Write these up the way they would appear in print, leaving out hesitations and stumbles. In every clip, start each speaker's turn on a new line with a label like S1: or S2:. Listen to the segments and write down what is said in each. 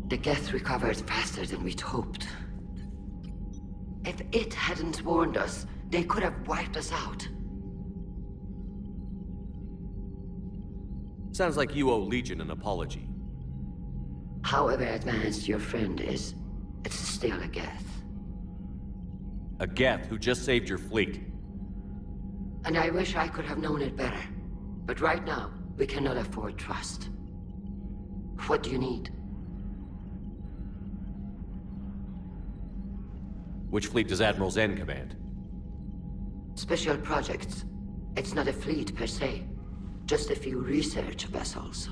S1: The Geth recovered faster than we'd hoped. If it hadn't warned us, they could have wiped us out.
S2: Sounds like you owe Legion an apology.
S1: However advanced your friend is, it's still a Geth.
S2: A Geth who just saved your fleet.
S1: And I wish I could have known it better. But right now, we cannot afford trust. What do you need?
S2: Which fleet does Admiral Zen command?
S1: Special projects. It's not a fleet per se. Just a few research vessels.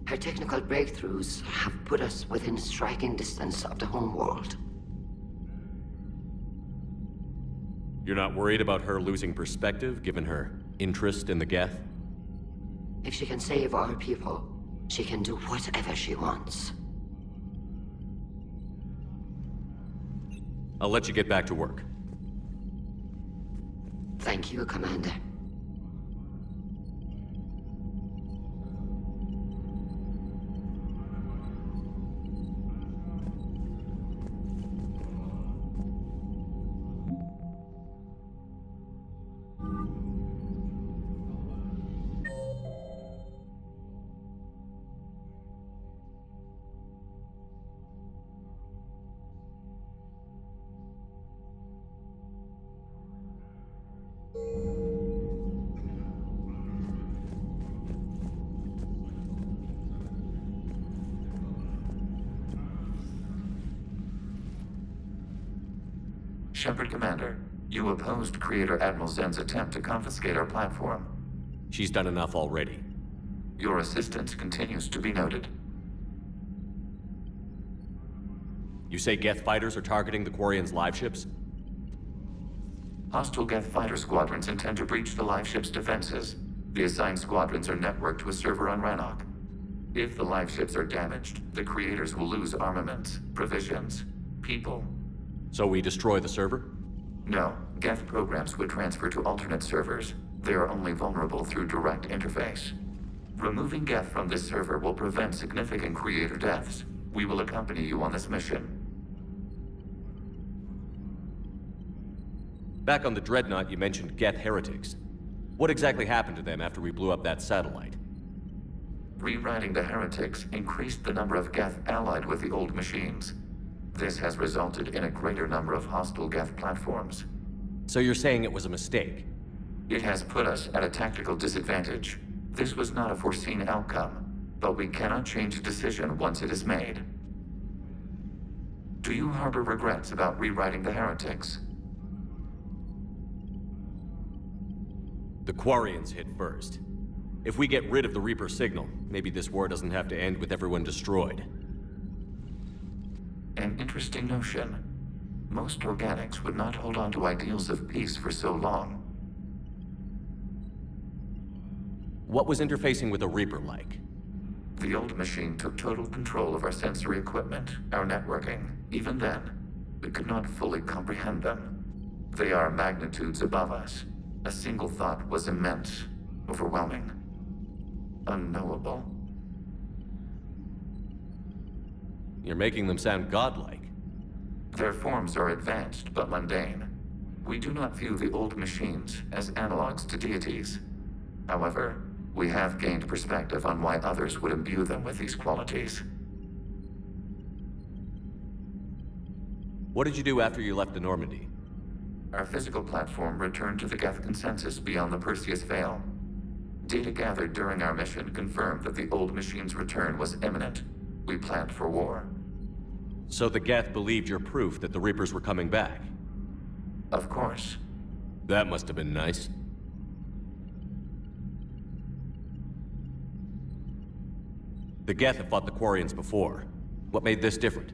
S1: Her technical breakthroughs have put us within striking distance of the homeworld.
S2: You're not worried about her losing perspective, given her interest in the Geth?
S1: If she can save our people, she can do whatever she wants.
S2: I'll let you get back to work.
S1: Thank you, Commander.
S3: Shepard Commander, you opposed Creator Admiral Zen's attempt to confiscate our platform.
S2: She's done enough already.
S3: Your assistance continues to be noted.
S2: You say Geth fighters are targeting the Quarians' live ships?
S3: Hostile Geth fighter squadrons intend to breach the live ship's defenses. The assigned squadrons are networked to a server on Rannoch. If the live ships are damaged, the Creators will lose armaments, provisions, people.
S2: So we destroy the server?
S3: No, Geth programs would transfer to alternate servers. They are only vulnerable through direct interface. Removing Geth from this server will prevent significant Creator deaths. We will accompany you on this mission.
S2: Back on the Dreadnought, you mentioned Geth heretics. What exactly happened to them after we blew up that satellite?
S3: Rewriting the heretics increased the number of Geth allied with the old machines. This has resulted in a greater number of hostile Geth platforms.
S2: So you're saying it was a mistake?
S3: It has put us at a tactical disadvantage. This was not a foreseen outcome, but we cannot change a decision once it is made. Do you harbor regrets about rewriting the heretics?
S2: The Quarians hit first. If we get rid of the Reaper signal, maybe this war doesn't have to end with everyone destroyed.
S3: An interesting notion. Most organics would not hold on to ideals of peace for so long.
S2: What was interfacing with a Reaper like?
S3: The old machine took total control of our sensory equipment, our networking. Even then, we could not fully comprehend them. They are magnitudes above us. A single thought was immense, overwhelming, unknowable.
S2: You're making them sound godlike.
S3: Their forms are advanced but mundane. We do not view the old machines as analogs to deities. However, we have gained perspective on why others would imbue them with these qualities.
S2: What did you do after you left the Normandy?
S3: Our physical platform returned to the Geth consensus beyond the Perseus Veil. Data gathered during our mission confirmed that the old machine's return was imminent. We planned for war.
S2: So the Geth believed your proof that the Reapers were coming back?
S3: Of course.
S2: That must have been nice. The Geth have fought the Quarians before. What made this different?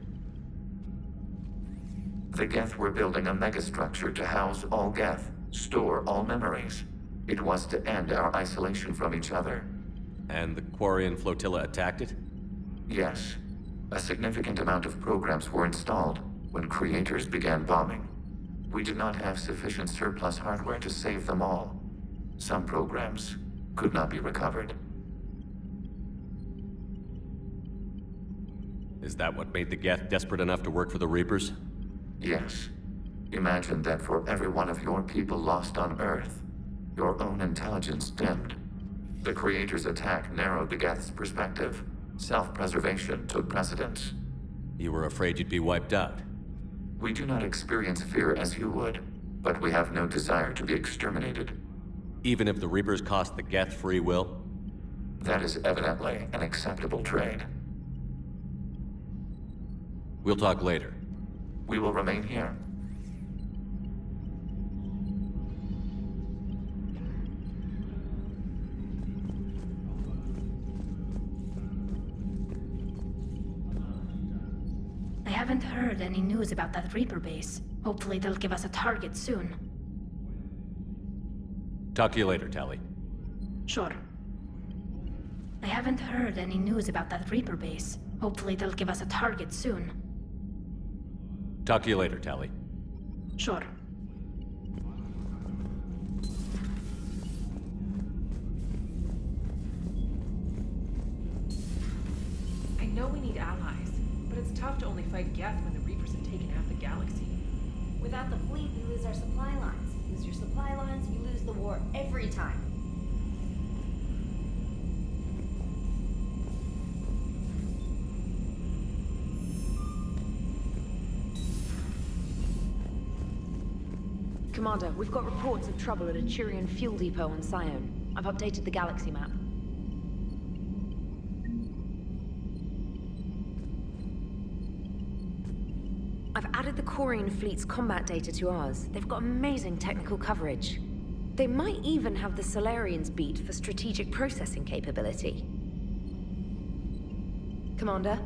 S3: The Geth were building a megastructure to house all Geth, store all memories. It was to end our isolation from each other.
S2: And the Quarian flotilla attacked it?
S3: Yes. A significant amount of programs were installed when Creators began bombing. We did not have sufficient surplus hardware to save them all. Some programs could not be recovered.
S2: Is that what made the Geth desperate enough to work for the Reapers?
S3: Yes. Imagine that for every one of your people lost on Earth, your own intelligence dimmed. The Creator's attack narrowed the Geth's perspective. Self-preservation took precedence.
S2: You were afraid you'd be wiped out.
S3: We do not experience fear as you would, but we have no desire to be exterminated.
S2: Even if the Reapers cost the Geth free will?
S3: That is evidently an acceptable trade.
S2: We'll talk later.
S3: We will remain here.
S4: I haven't heard any news about that Reaper base. Hopefully they'll give us a target soon.
S2: Talk to you later, Tali.
S4: Sure. I haven't heard any news about that Reaper base. Hopefully they'll give us a target soon.
S2: Talk to you later, Tali.
S4: Sure.
S5: I know we need allies, but it's tough to only fight Geth when the Reapers have taken half the galaxy.
S6: Without the fleet, we lose our supply lines. Lose your supply lines, you lose the war every time.
S7: Commander, we've got reports of trouble at a Turian fuel depot on Sion. I've updated the galaxy map. I've added the Quarian fleet's combat data to ours. They've got amazing technical coverage. They might even have the Solarians beat for strategic processing capability. Commander?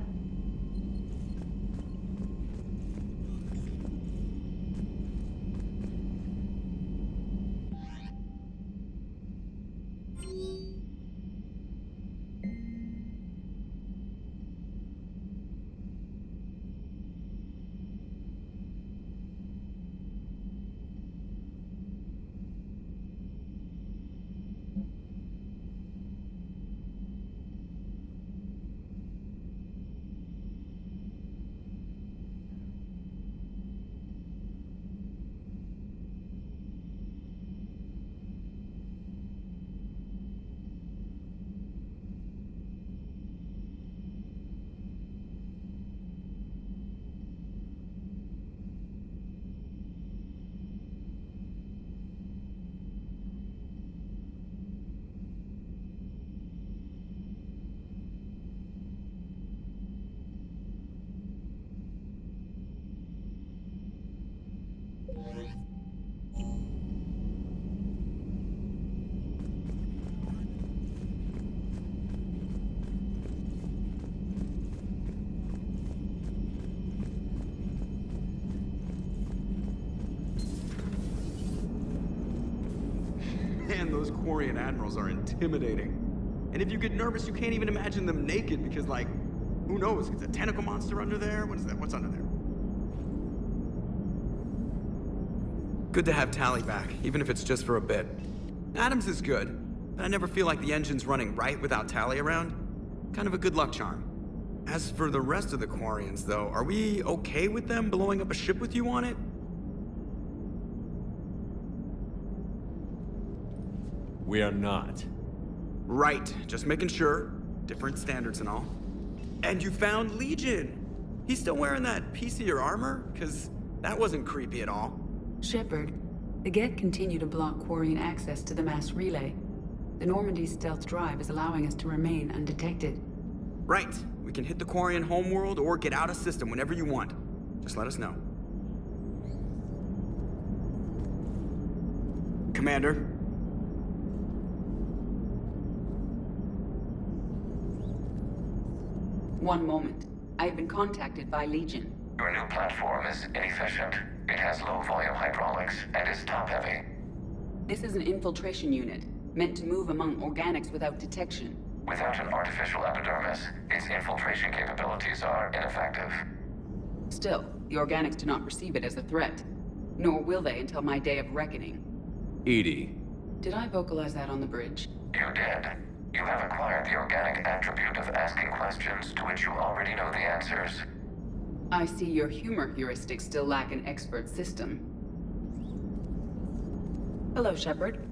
S8: Man, those Quarian admirals are intimidating. And if you get nervous, you can't even imagine them naked because, like, who knows? It's a tentacle monster under there? What is that? What's under there? Good to have Tali back, even if it's just for a bit. Adams is good, but I never feel like the engine's running right without Tali around. Kind of a good luck charm. As for the rest of the Quarians, though, are we okay with them blowing up a ship with you on it?
S2: We are not.
S8: Right, just making sure. Different standards and all. And you found Legion! He's still wearing that piece of your armor? Cause that wasn't creepy at all.
S9: Shepard, the Geth continue to block Quarian access to the mass relay. The Normandy's stealth drive is allowing us to remain undetected.
S8: Right, we can hit the Quarian homeworld or get out of system whenever you want. Just let us know. Commander.
S9: One moment. I have been contacted by Legion.
S3: Your new platform is inefficient. It has low-volume hydraulics and is top-heavy.
S9: This is an infiltration unit, meant to move among organics without detection.
S3: Without an artificial epidermis, its infiltration capabilities are ineffective.
S9: Still, the organics do not perceive it as a threat. Nor will they until my day of reckoning.
S2: Edie.
S9: Did I vocalize that on the bridge?
S3: You did. You have acquired the organic attribute of asking questions. questions to which you already know the answers.
S9: I see your humor heuristics still lack an expert system. Hello, Shepard.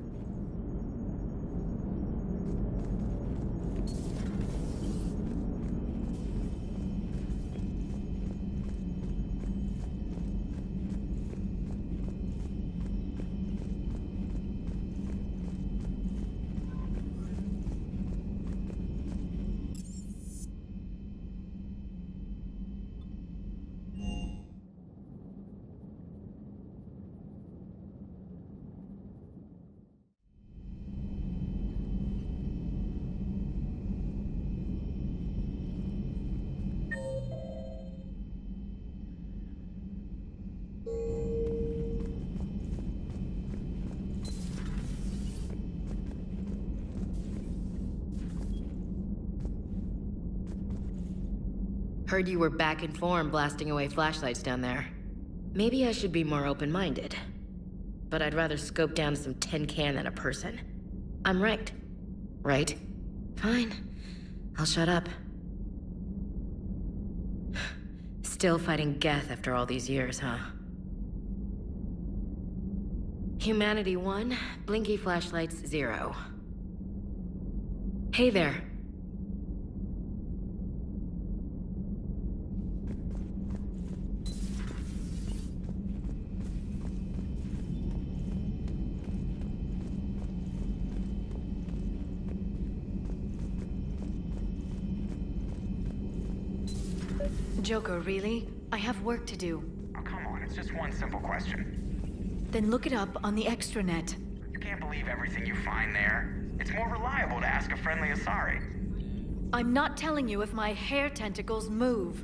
S10: Heard you were back in form blasting away flashlights down there. Maybe I should be more open-minded. But I'd rather scope down some tin can than a person. I'm right. Right? Fine. I'll shut up. Still fighting Geth after all these years, huh? Humanity 1, blinky flashlights 0. Hey there. Joker, really? I have work to do.
S11: Oh, come on, it's just one simple question.
S10: Then look it up on the extranet.
S11: You can't believe everything you find there. It's more reliable to ask a friendly Asari.
S10: I'm not telling you if my hair tentacles move.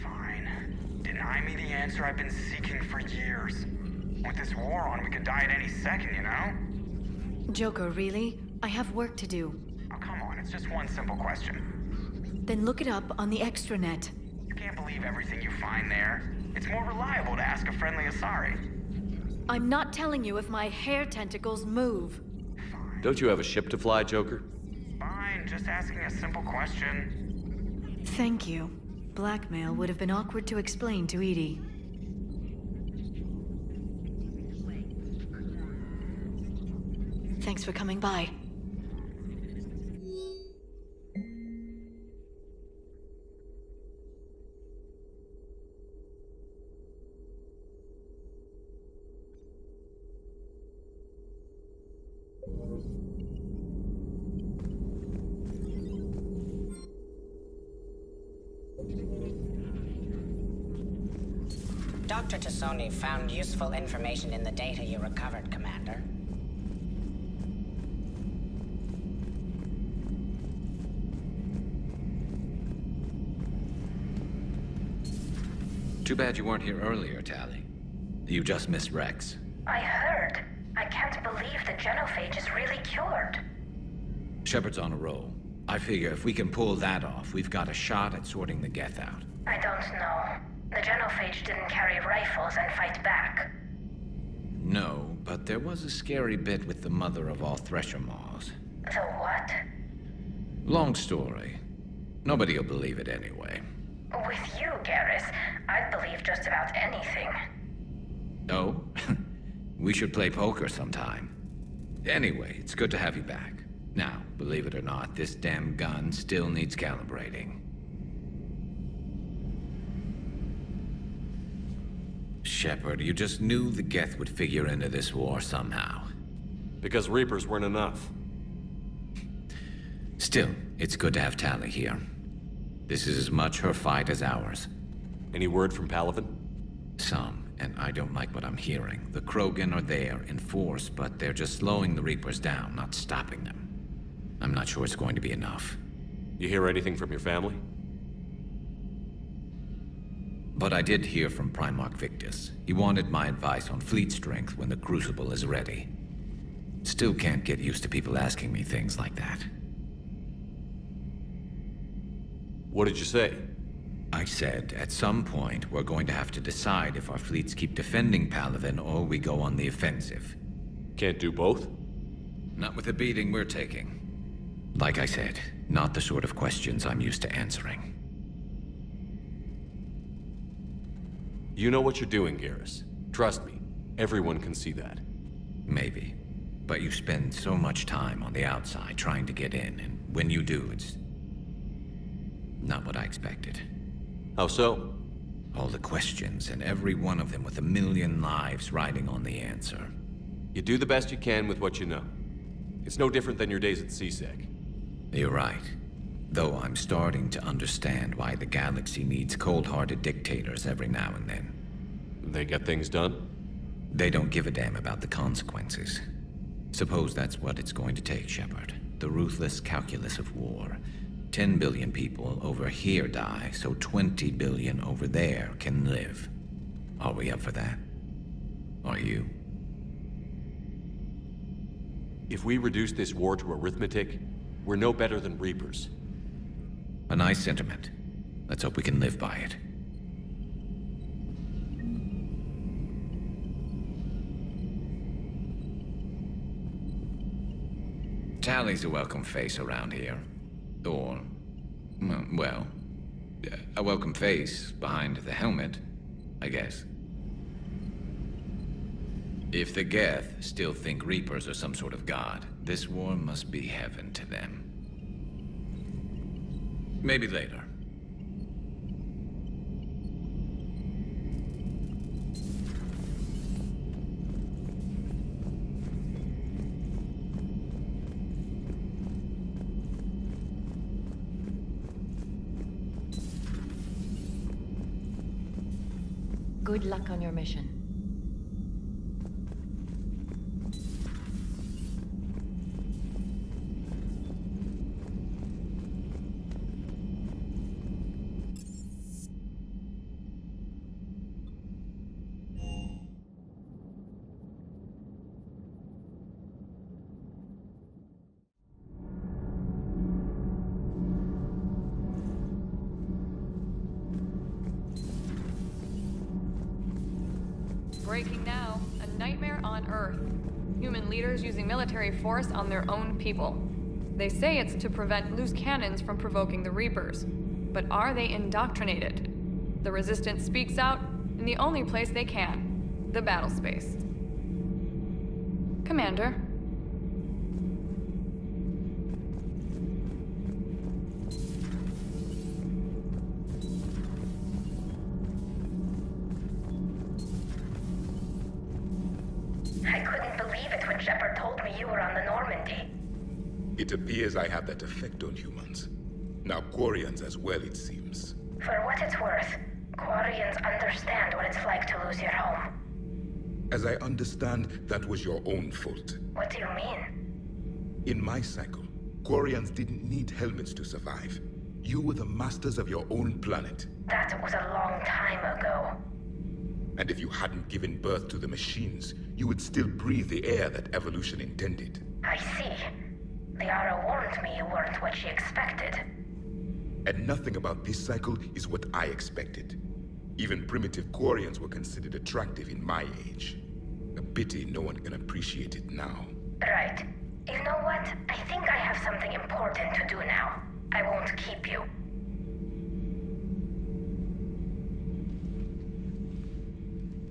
S11: Fine. Deny me the answer I've been seeking for years. With this war on, we could die at any second, you know?
S10: Joker, really? I have work to do.
S11: Oh, come on, it's just one simple question.
S10: Then look it up on the extranet.
S11: You can't believe everything you find there. It's more reliable to ask a friendly Asari.
S10: I'm not telling you if my hair tentacles move.
S11: Fine.
S2: Don't you have a ship to fly, Joker?
S11: Fine, just asking a simple question.
S10: Thank you. Blackmail would have been awkward to explain to Edie. Thanks for coming by.
S12: Dr. Tassoni found useful information in the data you recovered, Commander.
S13: Too bad you weren't here earlier, Tali. You just missed Rex.
S4: I heard. I can't believe the genophage is really cured.
S13: Shepard's on a roll. I figure if we can pull that off, we've got a shot at sorting the Geth out.
S4: I don't know. The genophage didn't carry rifles and fight back.
S13: No, but there was a scary bit with the mother of all Thresher Maws.
S4: The what?
S13: Long story. Nobody'll believe it anyway.
S4: With you, Garrus, I'd believe just about anything.
S13: Oh? We should play poker sometime. Anyway, it's good to have you back. Now, believe it or not, this damn gun still needs calibrating. Shepard, you just knew the Geth would figure into this war somehow.
S2: Because Reapers weren't enough.
S13: Still, it's good to have Tali here. This is as much her fight as ours.
S2: Any word from Palaven?
S13: Some, and I don't like what I'm hearing. The Krogan are there in force, but they're just slowing the Reapers down, not stopping them. I'm not sure it's going to be enough.
S2: You hear anything from your family?
S13: But I did hear from Primarch Victus. He wanted my advice on fleet strength when the Crucible is ready. Still can't get used to people asking me things like that.
S2: What did you say?
S13: I said, at some point, we're going to have to decide if our fleets keep defending Palaven or we go on the offensive.
S2: Can't do both?
S13: Not with the beating we're taking. Like I said, Not the sort of questions I'm used to answering.
S2: You know what you're doing, Garrus. Trust me, everyone can see that.
S13: Maybe. But you spend so much time on the outside trying to get in, and when you do, it's not what I expected.
S2: How so?
S13: All the questions, and every one of them with a million lives riding on the answer.
S2: You do the best you can with what you know. It's no different than your days at CSEC.
S13: You're right. Though I'm starting to understand why the galaxy needs cold-hearted dictators every now and then.
S2: They get things done?
S13: They don't give a damn about the consequences. Suppose that's what it's going to take, Shepard. The ruthless calculus of war. 10 billion people over here die, so 20 billion over there can live. Are we up for that? Are you?
S2: If we reduce this war to arithmetic, we're no better than Reapers.
S13: A nice sentiment. Let's hope we can live by it. Tally's a welcome face around here. Or, well, a welcome face behind the helmet, I guess. If the Geth still think Reapers are some sort of god, this war must be heaven to them. Maybe later.
S14: Good luck on your mission.
S15: Breaking now, a nightmare on Earth. Human leaders using military force on their own people. They say it's to prevent loose cannons from provoking the Reapers. But are they indoctrinated? The Resistance speaks out in the only place they can, the battle space. Commander.
S16: I couldn't believe it when Shepard told me you were on the Normandy.
S17: It appears I have that effect on humans. Now Quarians as well, it seems.
S16: For what it's worth, Quarians understand what it's like to lose your home.
S17: As I understand, that was your own fault.
S16: What do you mean?
S17: In my cycle, Quarians didn't need helmets to survive. You were the masters of your own planet.
S16: That was a long time ago.
S17: And if you hadn't given birth to the machines, you would still breathe the air that evolution intended.
S16: I see. Liara warned me you weren't what she expected.
S17: And nothing about this cycle is what I expected. Even primitive Quarians were considered attractive in my age. A pity no one can appreciate it now.
S16: Right. You know what? I think I have something important to do now. I won't keep you.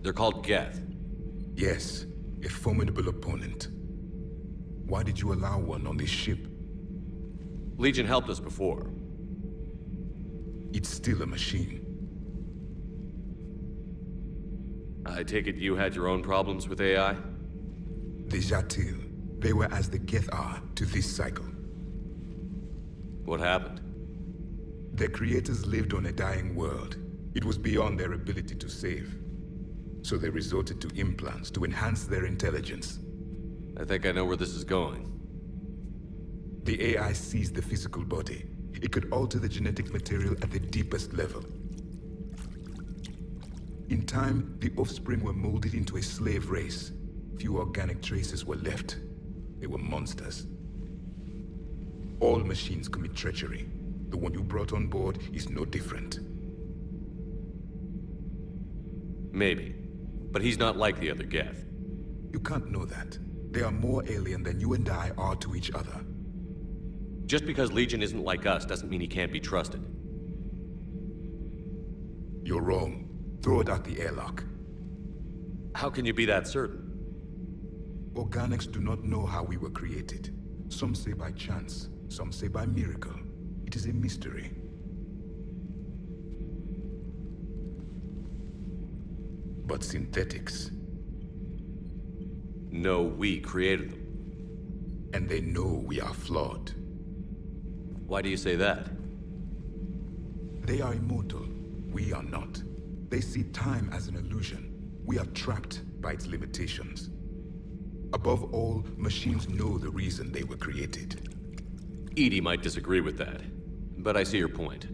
S2: They're called Geth.
S17: Yes, a formidable opponent. Why did you allow one on this ship?
S2: Legion helped us before.
S17: It's still a machine.
S2: I take it you had your own problems with AI?
S17: The Jatil. They were as the Geth are to this cycle.
S2: What happened?
S17: Their creators lived on a dying world. It was beyond their ability to save. So they resorted to implants to enhance their intelligence.
S2: I think I know where this is going.
S17: The AI seized the physical body. It could alter the genetic material at the deepest level. In time, the offspring were molded into a slave race. Few organic traces were left. They were monsters. All machines commit treachery. The one you brought on board is no different.
S2: Maybe. But he's not like the other Geth.
S17: You can't know that. They are more alien than you and I are to each other.
S2: Just because Legion isn't like us doesn't mean he can't be trusted.
S17: You're wrong. Throw it out the airlock.
S2: How can you be that certain?
S17: Organics do not know how we were created. Some say by chance, some say by miracle. It is a mystery. But synthetics...
S2: No, we created them.
S17: And they know we are flawed.
S2: Why do you say that?
S17: They are immortal. We are not. They see time as an illusion. We are trapped by its limitations. Above all, machines know the reason they were created.
S2: Edie might disagree with that, but I see your point.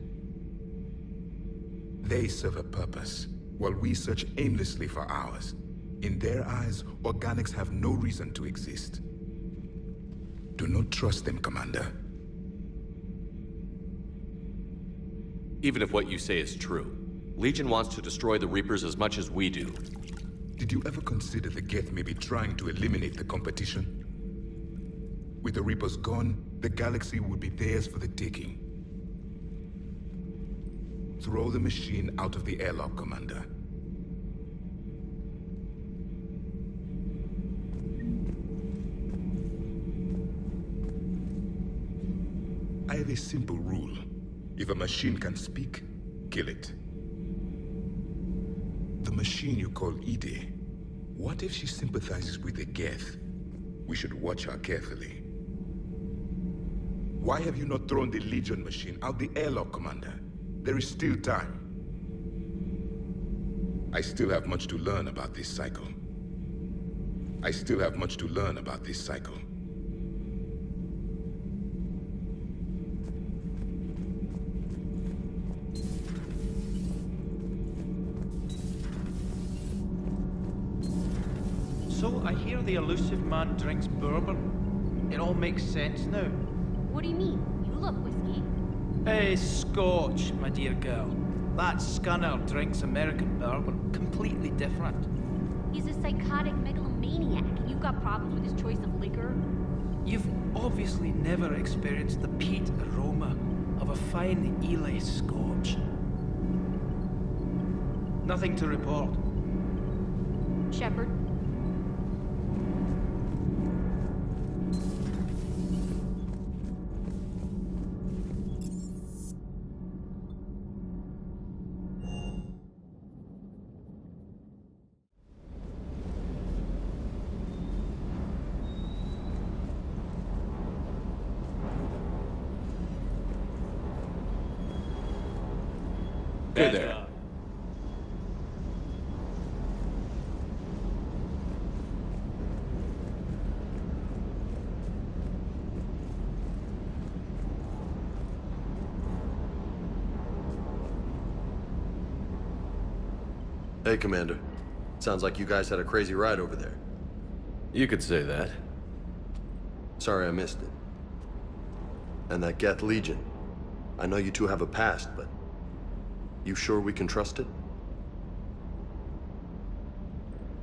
S17: They serve a purpose, while we search aimlessly for ours. In their eyes, organics have no reason to exist. Do not trust them, Commander.
S2: Even if what you say is true, Legion wants to destroy the Reapers as much as we do.
S17: Did you ever consider the Geth may be trying to eliminate the competition? With the Reapers gone, the galaxy would be theirs for the taking. Throw the machine out of the airlock, Commander. I have a simple rule. If a machine can speak, kill it. The machine you call Edie, what if she sympathizes with the Geth? We should watch her carefully. Why have you not thrown the Legion machine out the airlock, Commander? There is still time. I still have much to learn about this cycle.
S18: So I hear the elusive man drinks bourbon. It all makes sense now.
S6: What do you mean? You love whiskey.
S18: Hey, Scotch, my dear girl. That Scunner drinks American bourbon. Completely different.
S6: He's a psychotic megalomaniac. You've got problems with his choice of liquor?
S18: You've obviously never experienced the peat aroma of a fine Ely Scotch. Nothing to report.
S6: Shepard?
S2: Hey there.
S19: Hey, Commander. Sounds like you guys had a crazy ride over there.
S2: You could say that.
S19: Sorry I missed it. And that Geth Legion. I know you two have a past, but... you sure we can trust it?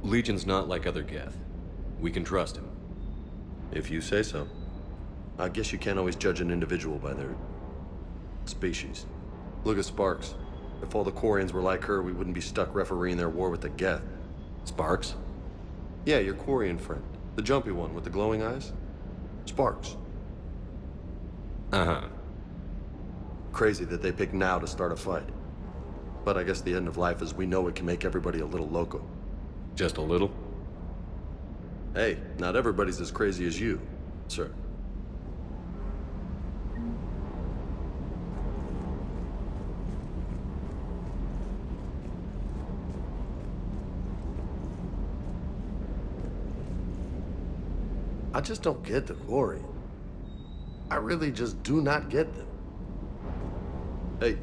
S2: Legion's not like other Geth. We can trust him.
S19: If you say so. I guess you can't always judge an individual by their... species. Look at Sparks. If all the Quarians were like her, we wouldn't be stuck refereeing their war with the Geth.
S2: Sparks?
S19: Yeah, your Quarian friend. The jumpy one with the glowing eyes. Sparks.
S2: Uh-huh.
S19: Crazy that they picked now to start a fight. But I guess the end of life as we know it can make everybody a little loco.
S2: Just a little?
S19: Hey, not everybody's as crazy as you, sir. I just don't get the Quarian. I really just do not get them. Hey.